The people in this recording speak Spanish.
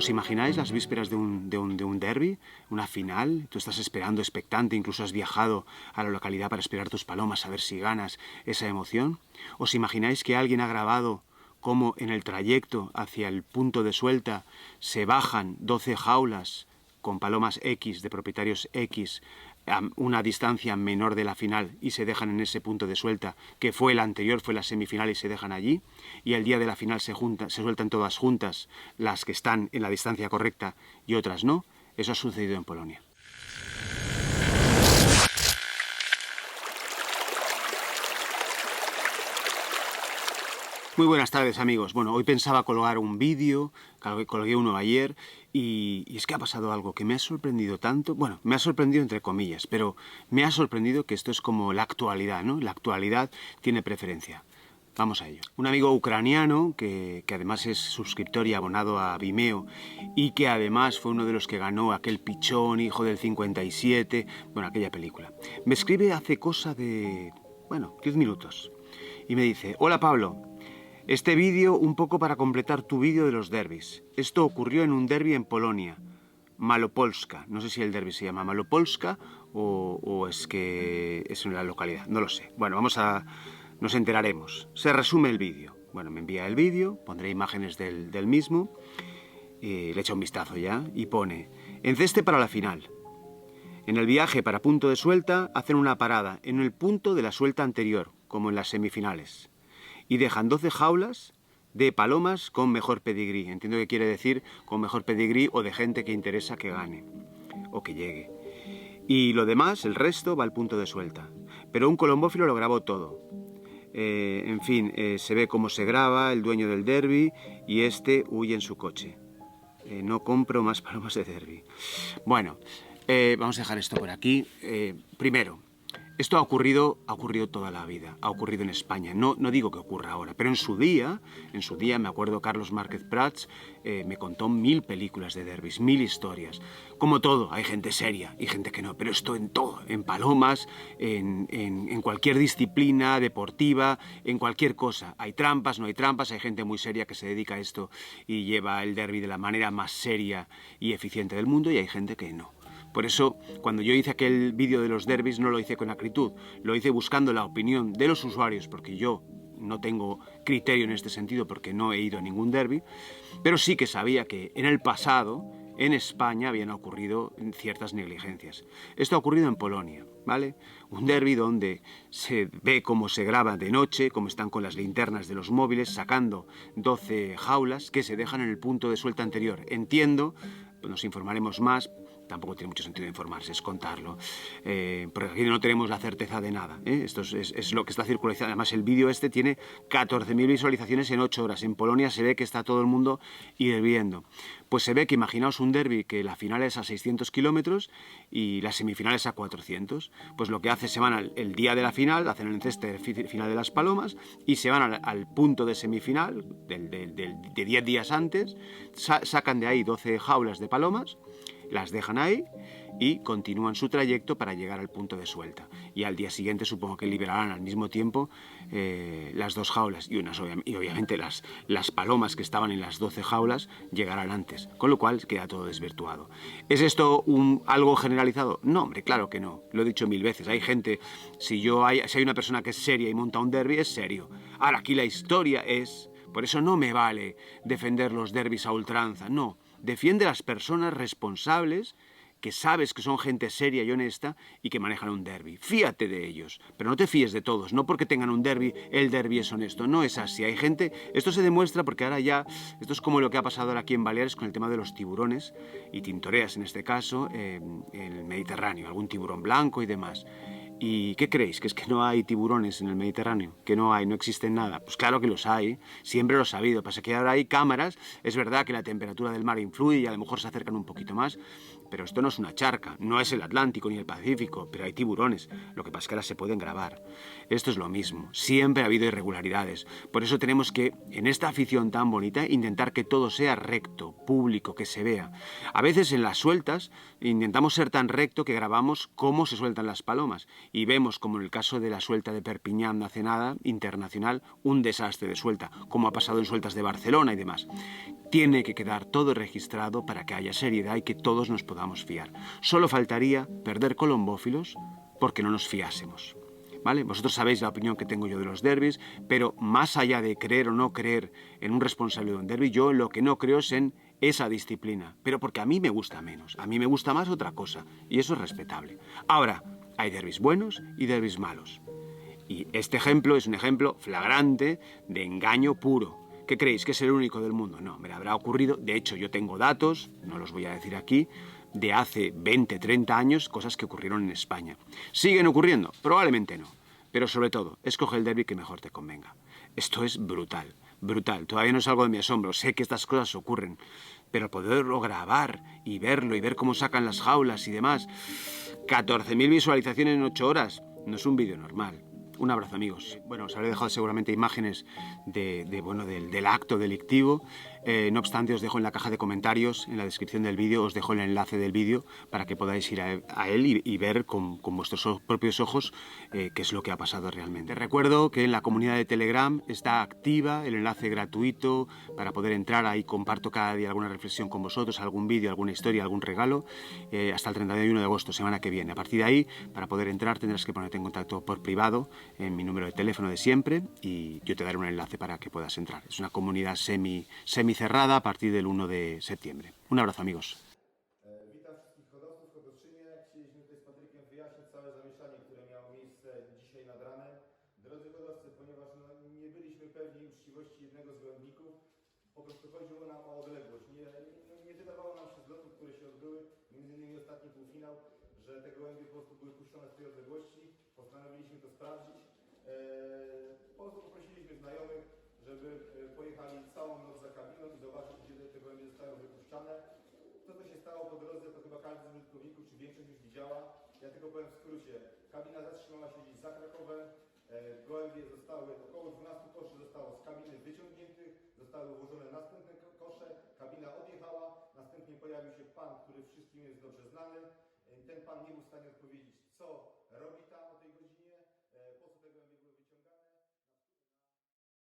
¿Os imagináis las vísperas de un derbi? Una final, tú estás esperando, expectante, incluso has viajado a la localidad para esperar tus palomas, a ver si ganas esa emoción. ¿Os imagináis que alguien ha grabado cómo en el trayecto hacia el punto de suelta se bajan 12 jaulas con palomas X, de propietarios X, a una distancia menor de la final y se dejan en ese punto de suelta, que fue la anterior, fue la semifinal y se dejan allí, y el día de la final se sueltan todas juntas, las que están en la distancia correcta y otras no? Eso ha sucedido en Polonia. Muy buenas tardes, amigos. Bueno, hoy pensaba colgar un vídeo, colgué uno ayer, y es que ha pasado algo que me ha sorprendido tanto. Bueno, me ha sorprendido entre comillas, pero me ha sorprendido que esto es como la actualidad, ¿no? La actualidad tiene preferencia. Vamos a ello. Un amigo ucraniano, que además es suscriptor y abonado a Vimeo, y que además fue uno de los que ganó aquel pichón, hijo del 57, bueno, aquella película, me escribe hace cosa de, 10 minutos, y me dice: hola Pablo, este vídeo un poco para completar tu vídeo de los derbis. Esto ocurrió en un derbi en Polonia, Malopolska. No sé si el derbi se llama Malopolska o es que es en la localidad, no lo sé. Bueno, nos enteraremos. Se resume el vídeo. Bueno, me envía el vídeo, pondré imágenes del mismo, le echo un vistazo ya, y pone: enceste para la final. En el viaje para punto de suelta hacen una parada en el punto de la suelta anterior, como en las semifinales, y dejan 12 jaulas de palomas con mejor pedigrí. Entiendo que quiere decir con mejor pedigrí o de gente que interesa que gane o que llegue. Y lo demás, el resto, va al punto de suelta. Pero un colombófilo lo grabó todo. Se ve cómo se graba el dueño del derbi y este huye en su coche. No compro más palomas de derbi. Bueno, vamos a dejar esto por aquí. Primero, esto ha ocurrido toda la vida, ha ocurrido en España. No digo que ocurra ahora, pero en su día me acuerdo, Carlos Márquez Prats me contó 1000 películas de derbis, 1000 historias. Como todo, hay gente seria y gente que no, pero esto en todo, en palomas, en cualquier disciplina deportiva, en cualquier cosa. Hay trampas, no hay trampas, hay gente muy seria que se dedica a esto y lleva el derbi de la manera más seria y eficiente del mundo, y hay gente que no. Por eso, cuando yo hice aquel vídeo de los derbis, no lo hice con acritud, lo hice buscando la opinión de los usuarios, porque yo no tengo criterio en este sentido, porque no he ido a ningún derbi, pero sí que sabía que en el pasado, en España, habían ocurrido ciertas negligencias. Esto ha ocurrido en Polonia, ¿vale? Un derbi donde se ve cómo se graba de noche, cómo están con las linternas de los móviles, sacando 12 jaulas que se dejan en el punto de suelta anterior. Entiendo, nos informaremos más. Tampoco tiene mucho sentido informarse, es contarlo, porque aquí no tenemos la certeza de nada, ¿eh? Esto es lo que está circulando. Además, el vídeo este tiene 14.000 visualizaciones en 8 horas. En Polonia se ve que está todo el mundo hirviendo. Pues se ve que, imaginaos un derbi que la final es a 600 kilómetros y las semifinales a 400. Pues lo que hace, se van el día de la final, hacen el enceste final de las palomas y se van al punto de semifinal de 10 días antes, sacan de ahí 12 jaulas de palomas, las dejan ahí y continúan su trayecto para llegar al punto de suelta. Y al día siguiente supongo que liberarán al mismo tiempo las 2 jaulas y obviamente las palomas que estaban en las 12 jaulas llegarán antes, con lo cual queda todo desvirtuado. ¿Es esto algo generalizado? No, hombre, claro que no. Lo he dicho 1000 veces. Hay gente, si hay una persona que es seria y monta un derbi, es serio. Ahora, aquí la historia es... Por eso no me vale defender los derbis a ultranza, no. Defiende a las personas responsables que sabes que son gente seria y honesta y que manejan un derbi. Fíate de ellos, pero no te fíes de todos. No porque tengan un derbi, el derbi es honesto. No es así. Hay gente... Esto se demuestra porque ahora ya... Esto es como lo que ha pasado ahora aquí en Baleares con el tema de los tiburones y tintoreas, en este caso, en el Mediterráneo. Algún tiburón blanco y demás. ¿Y qué creéis? ¿Que es que no hay tiburones en el Mediterráneo? ¿Que no existen nada? Pues claro que los hay, siempre lo he sabido. Pasa que ahora hay cámaras, es verdad que la temperatura del mar influye y a lo mejor se acercan un poquito más, pero esto no es una charca, no es el Atlántico ni el Pacífico, pero hay tiburones. Lo que pasa es que ahora se pueden grabar. Esto es lo mismo, siempre ha habido irregularidades. Por eso tenemos que, en esta afición tan bonita, intentar que todo sea recto, público, que se vea. A veces en las sueltas intentamos ser tan recto que grabamos cómo se sueltan las palomas. y vemos, como en el caso de la suelta de Perpiñán hace nada, internacional, un desastre de suelta, como ha pasado en sueltas de Barcelona y demás. Tiene que quedar todo registrado para que haya seriedad y que todos nos podamos fiar. Solo faltaría perder colombófilos porque no nos fiásemos. ¿Vale? Vosotros sabéis la opinión que tengo yo de los derbis, pero más allá de creer o no creer en un responsable de un derbi, yo lo que no creo es en esa disciplina, pero porque a mí me gusta menos, a mí me gusta más otra cosa, y eso es respetable. Ahora, hay derbis buenos y derbis malos. Y este ejemplo es un ejemplo flagrante de engaño puro. ¿Qué creéis? ¿Que es el único del mundo? No, me habrá ocurrido. De hecho, yo tengo datos, no los voy a decir aquí, de hace 20, 30 años, cosas que ocurrieron en España. ¿Siguen ocurriendo? Probablemente no. Pero sobre todo, escoge el derbi que mejor te convenga. Esto es brutal, brutal. Todavía no salgo de mi asombro. Sé que estas cosas ocurren. Pero poderlo grabar y ver cómo sacan las jaulas y demás. 14.000 visualizaciones en 8 horas. No es un vídeo normal. Un abrazo, amigos. Bueno, os habré dejado seguramente imágenes del acto delictivo. No obstante, os dejo en la caja de comentarios, en la descripción del vídeo, os dejo el enlace del vídeo para que podáis ir a él y ver con vuestros propios ojos qué es lo que ha pasado realmente. Recuerdo que en la comunidad de Telegram está activa el enlace gratuito para poder entrar. Ahí comparto cada día alguna reflexión con vosotros, algún vídeo, alguna historia, algún regalo, hasta el 31 de agosto, semana que viene. A partir de ahí, para poder entrar, tendrás que ponerte en contacto por privado en mi número de teléfono de siempre y yo te daré un enlace para que puedas entrar. Es una comunidad semi-cerrada a partir del 1 de septiembre. Un abrazo, amigos. Witam wszystkich hodowców w Chodowszynie. Chcieliśmy tutaj z Patrykiem wyjaśnić całe zamieszanie, które miało miejsce dzisiaj nad ranem. Drodzy hodowcy, ponieważ nie byliśmy pewni uczciwości jednego z gołębników, po prostu chodziło nam o odległość. Nie wydawało nam się z lotów, które się odbyły, między innymi ostatni półfinał, że te gołębie po prostu były puszczone z tej odległości. Postanowiliśmy to sprawdzić. Po prostu poprosiliśmy znajomych, żeby pojechali całą noc za kabiną i zobaczyć, gdzie te gołębie zostają wypuszczane. To, co się stało po drodze, to chyba każdy z użytkowników, czy większość już widziała. Ja tylko powiem w skrócie. Kabina zatrzymała się gdzieś za Krakowem. Gołębie zostały, około 12 koszy zostało z kabiny wyciągniętych, zostały ułożone następne kosze, kabina odjechała, następnie pojawił się pan, który wszystkim jest dobrze znany. Ten pan nie był w stanie odpowiedzieć, co